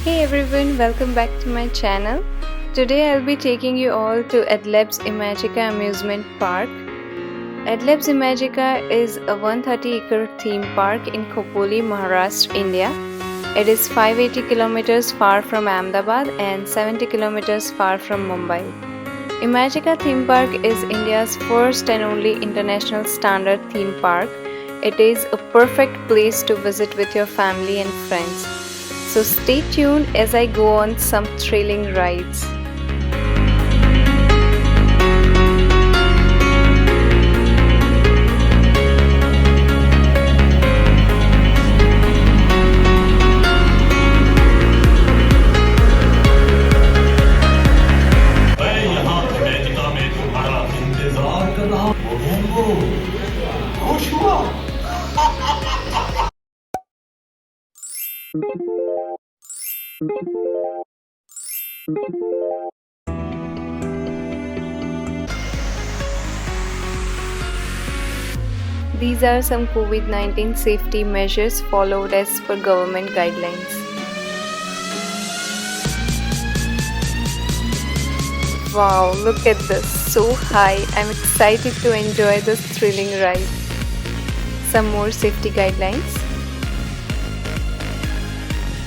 Hey everyone, welcome back to my channel. Today I'll be taking you all to Adlabs Imagica Amusement Park. Adlabs Imagica is a 130-acre theme park in Khopoli, Maharashtra, India. It is 580 kilometers far from Ahmedabad and 70 kilometers far from Mumbai. Imagica Theme Park is India's first and only international standard theme park. It is a perfect place to visit with your family and friends. So stay tuned as I go on some thrilling rides. These are some COVID-19 safety measures followed as per government guidelines. Wow, look at this, so high. I'm excited to enjoy this thrilling ride. Some more safety guidelines.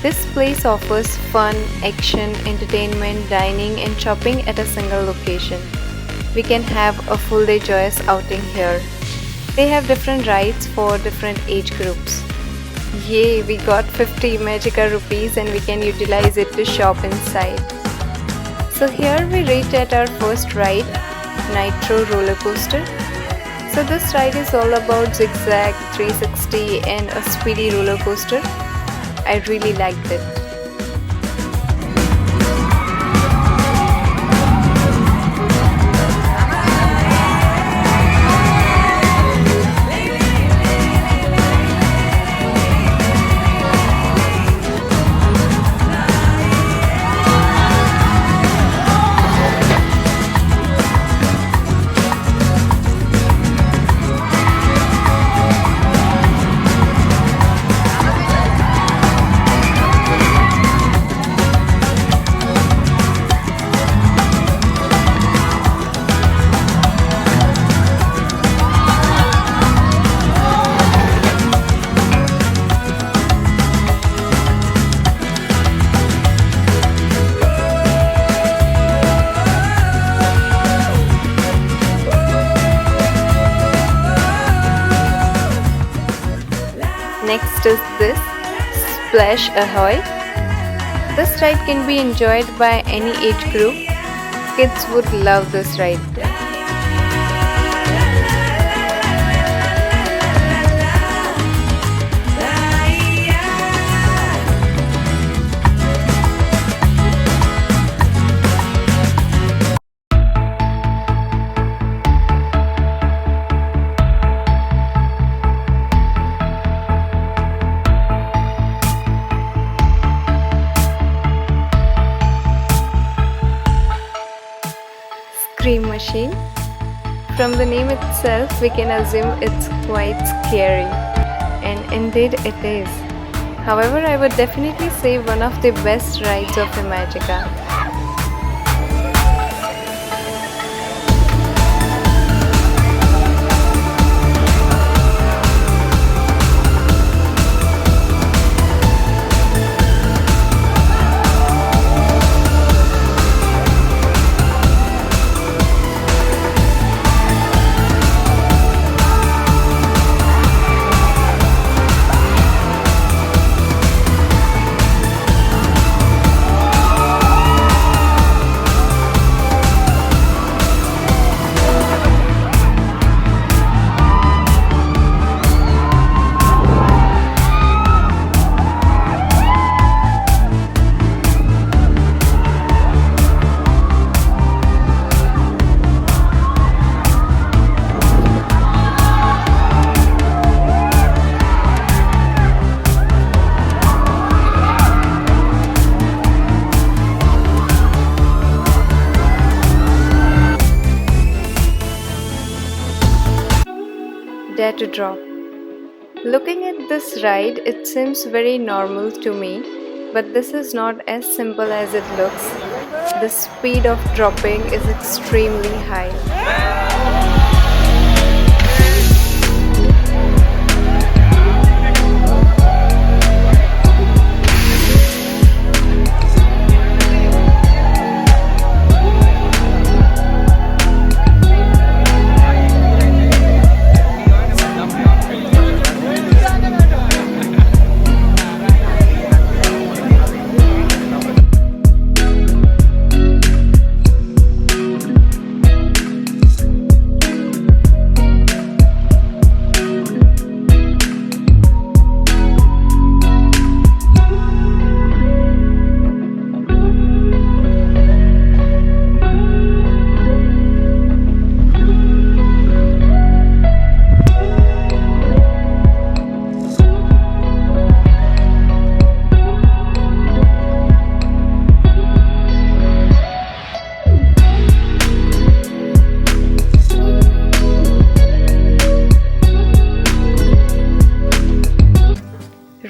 This place offers fun, action, entertainment, dining and shopping at a single location. We can have a full day joyous outing here. They have different rides for different age groups. Yay, we got 50 Imagica rupees and we can utilize it to shop inside. So here we reached at our first ride, Nitro roller coaster. So this ride is all about zigzag, 360 and a speedy roller coaster. I really liked it. Next is this Splash Ahoy. This ride can be enjoyed by any age group. Kids would love this ride. Scream machine. From the name itself, we can assume it's quite scary, and indeed it is. However, I would definitely say one of the best rides of Imagica. Dare to drop. Looking at this ride, it seems very normal to me, But this is not as simple as it looks. The speed of dropping is extremely high.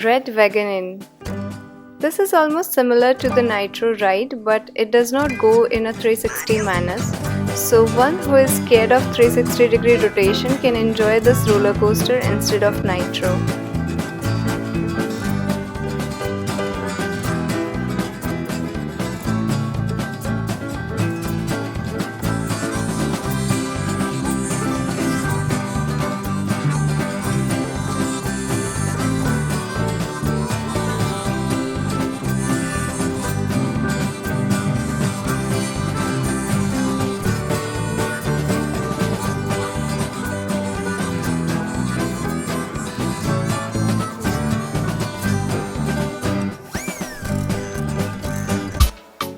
Red Wagon Inn. This is almost similar to the Nitro ride, but it does not go in a 360 manner. So one who is scared of 360-degree rotation can enjoy this roller coaster instead of Nitro.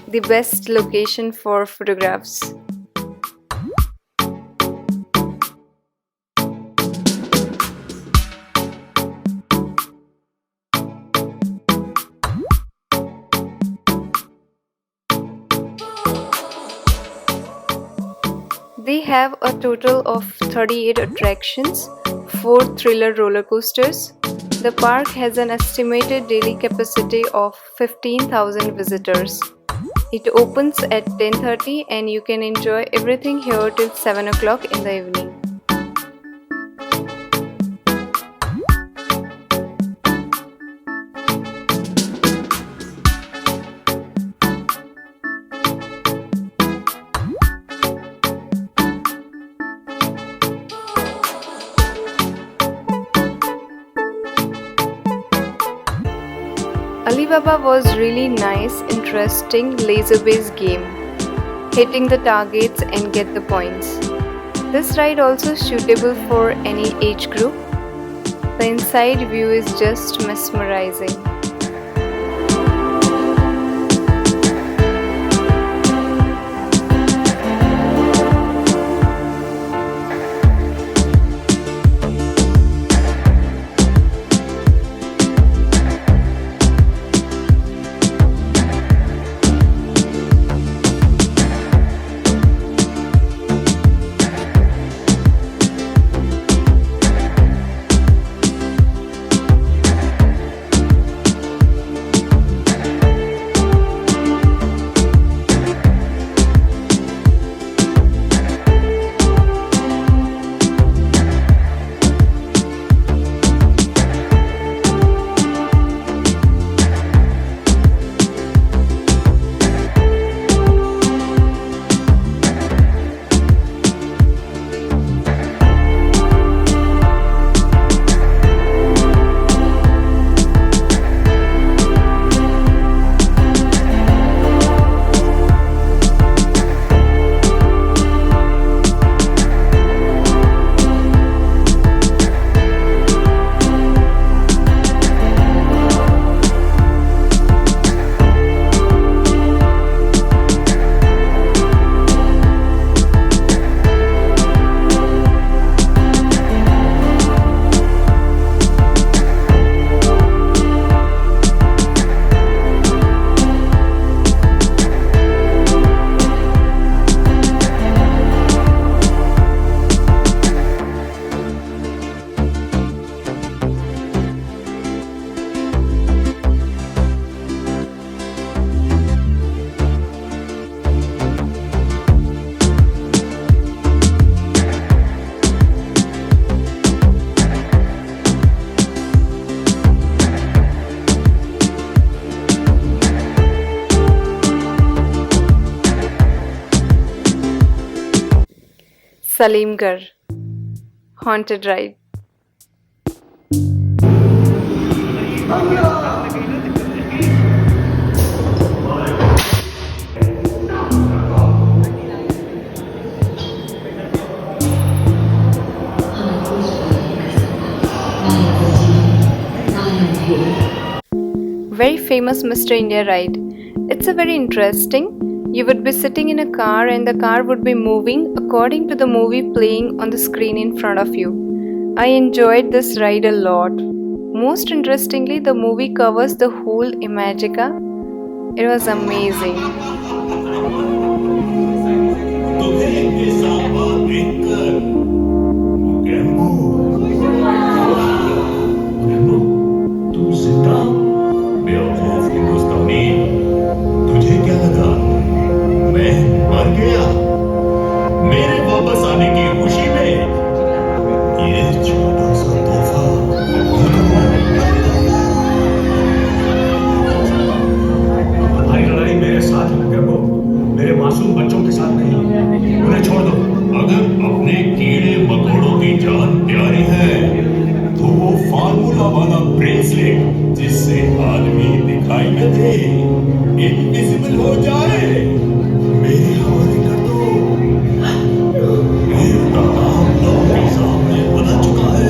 The best location for photographs. They have a total of 38 attractions, 4 thriller roller coasters. The park has an estimated daily capacity of 15,000 visitors. It opens at 10:30 and you can enjoy everything here till 7 o'clock in the evening. Alibaba was really nice, interesting, laser-based game. Hitting the targets and get the points. This ride also suitable for any age group. The inside view is just mesmerizing. Salimgarh Haunted Ride. Very famous Mr. India ride. It's a very interesting. You would be sitting in a car and the car would be moving according to the movie playing on the screen in front of you. I enjoyed this ride a lot. Most interestingly, the movie covers the whole Imagica. It was amazing. तुझे क्या लगा मैं मर गया मेरे वापस आने की खुशी में ये छोटा सा तोहफा तुम्हारी लड़ाई मेरे साथ है मेरे मासूम बच्चों के साथ नहीं उन्हें छोड़ दो अगर अपने कीड़े मकोड़ों की जान प्यारी है तो वो फार्मूला वाला ब्रेसलेट जिससे आदमी दिखाई न दे इनविजिबल हो जाए मेरे हवाले कर दो मेरा नाम आपके सामने बना चुका है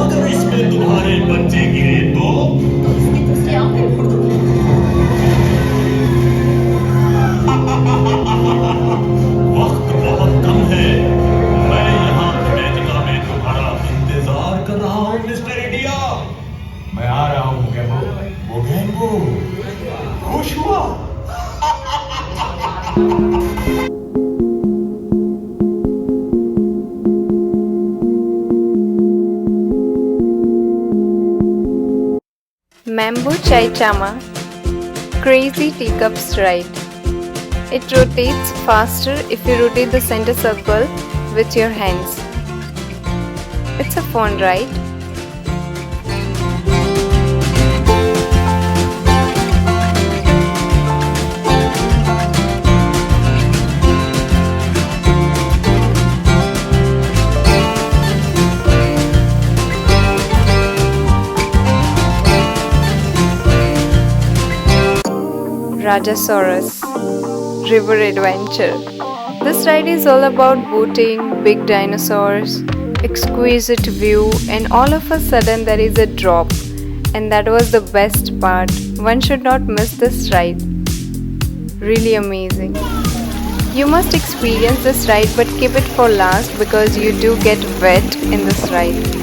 अगर इसमें तुम्हारे बच्चे गिरे तो वक्त बहुत कम है मैं यहाँ इमेजिका में तुम्हारा इंतजार कर रहा हूँ मिस्टर इंडिया मैं आ रहा हूँ वो खुश हुआ Mambo Chama Crazy Teacups Ride. It rotates faster if you rotate the center circle with your hands. It's a fun ride. Raja Saurus River Adventure. This ride is all about boating, big dinosaurs, exquisite view, and all of a sudden there is a drop. And that was the best part. One should not miss this ride. Really amazing. You must experience this ride but keep it for last because you do get wet in this ride.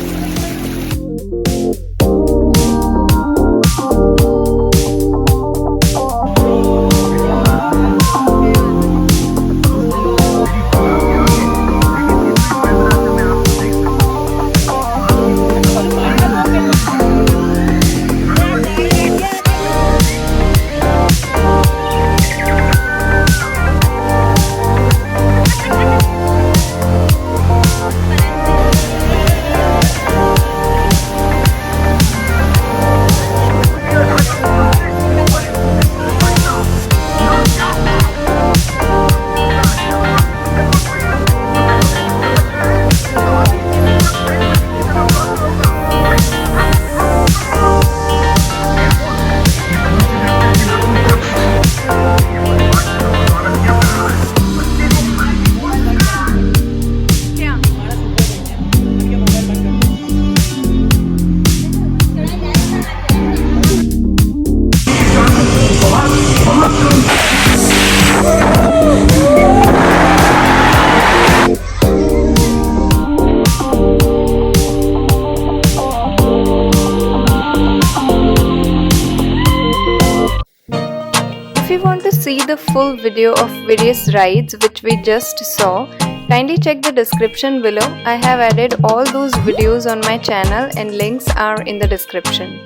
If you want to see the full video of various rides which we just saw, kindly check the description below. I have added all those videos on my channel and links are in the description.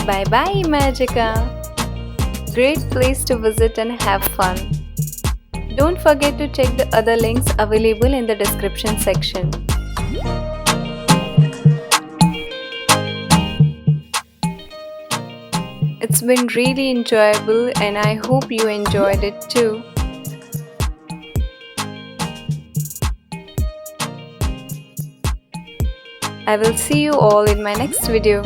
Bye bye, Imagica! Great place to visit and have fun. Don't forget to check the other links available in the description section. It's been really enjoyable and I hope you enjoyed it too. I will see you all in my next video.